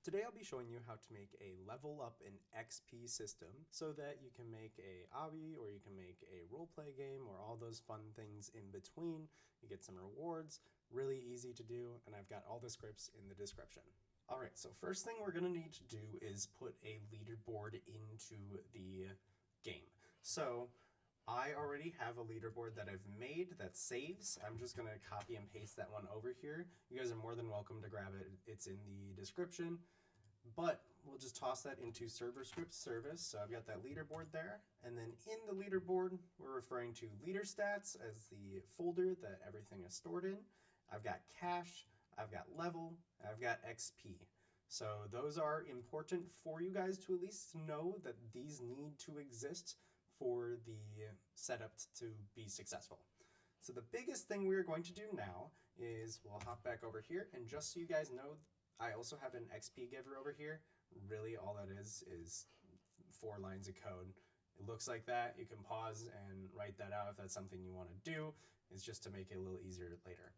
Today I'll be showing you how to make a level up in XP system so that you can make a obby or you can make a roleplay game or all those fun things in between. You get some rewards, really easy to do, and I've got all the scripts in the description. Alright, so first thing we're going to need to do is put a leaderboard into the game. So I already have a leaderboard that I've made that saves. I'm just going to copy and paste that one over here. You guys are more than welcome to grab it. It's in the description. But we'll just toss that into server script service. So I've got that leaderboard there. And then in the leaderboard, we're referring to leader stats as the folder that everything is stored in. I've got cash, I've got level, I've got XP. So those are important for you guys to at least know that these need to exist for the setup to be successful. So the biggest thing we're going to do now is we'll hop back over here, and just so you guys know, I also have an XP giver over here. Really all that is 4 lines of code. It looks like that. You can pause and write that out if that's something you want to do. It's just to make it a little easier later.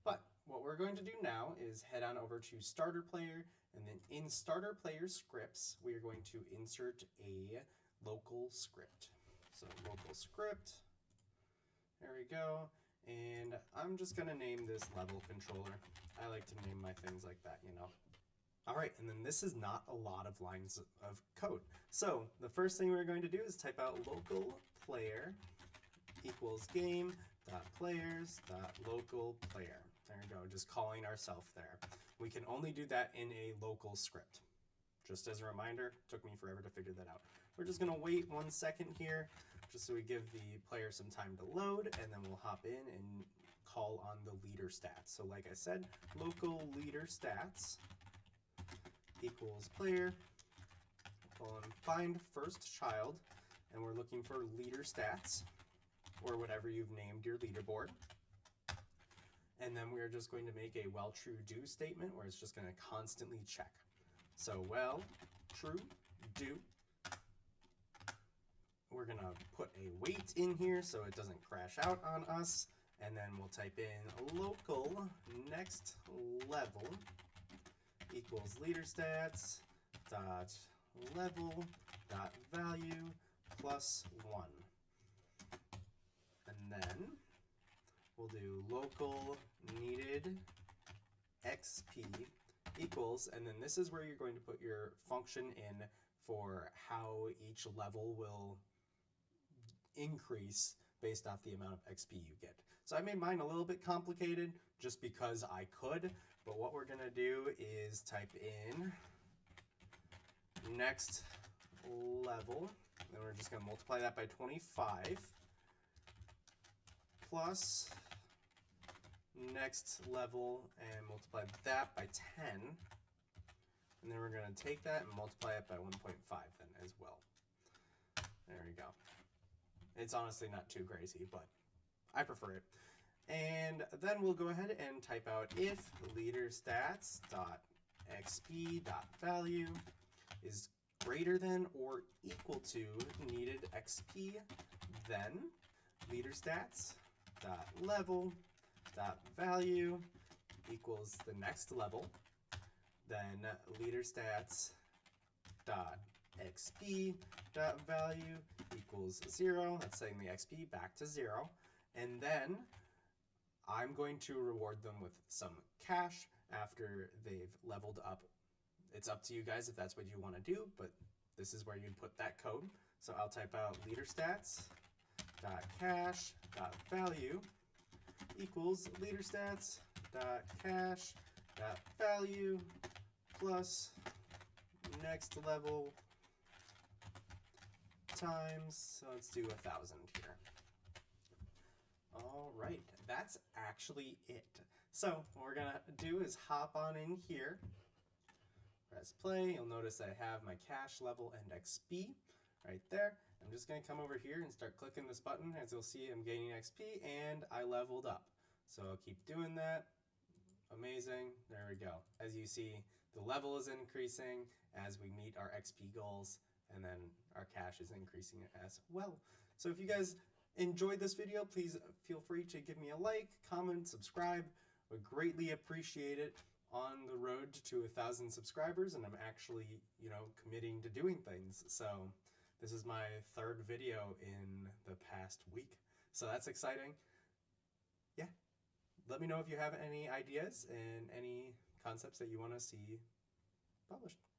But what we're going to do now is head on over to starter player, and then in starter player scripts, we are going to insert a local script. So local script, there we go. And I'm just gonna name this level controller. I like to name my things like that, you know. All right, and then this is not a lot of lines of code. So the first thing we're going to do is type out local player equals game dot players dot local player. There we go, just calling ourselves there. We can only do that in a local script. Just as a reminder, took me forever to figure that out. We're just gonna wait 1 second here, just so we give the player some time to load, and then we'll hop in and call on the leader stats. So like I said, local leader stats equals player, colon, find first child, and we're looking for leader stats, or whatever you've named your leaderboard. And then we're just going to make a while true do statement where it's just gonna constantly check. So while true do, we're gonna put a wait in here so it doesn't crash out on us, and then we'll type in local next level equals leader stats dot level dot value plus 1, and then we'll do local needed XP equals, and then this is where you're going to put your function in for how each level will increase based off the amount of XP you get. So I made mine a little bit complicated just because I could, but what we're gonna do is type in next level, and we're just gonna multiply that by 25 plus next level and multiply that by 10, and then we're going to take that and multiply it by 1.5 then as well. There we go. It's honestly not too crazy, but I prefer it. And then we'll go ahead and type out if leader stats dot xp dot value is greater than or equal to needed XP, then leader stats dot level dot value equals the next level, then leader stats dot xp dot value equals 0. That's setting the XP back to 0, and then I'm going to reward them with some cash after they've leveled up. It's up to you guys if that's what you want to do, but this is where you'd put that code. So I'll type out leader stats dot cash dot value equals leader stats dot cash dot value plus next level times, so let's do 1,000 here. All right, that's actually it. So what we're gonna do is hop on in here, press play. You'll notice I have my cash level and XP right there. I'm just going to come over here and start clicking this button. As you'll see, I'm gaining XP and I leveled up. So I'll keep doing that. Amazing. There we go. As you see, the level is increasing as we meet our XP goals, and then our cash is increasing as well. So if you guys enjoyed this video, please feel free to give me a like, comment, subscribe. Would greatly appreciate it. on the road to 1,000 subscribers, and I'm actually, committing to doing things. So this is my third video in the past week. So that's exciting. Yeah. Let me know if you have any ideas and any concepts that you want to see published.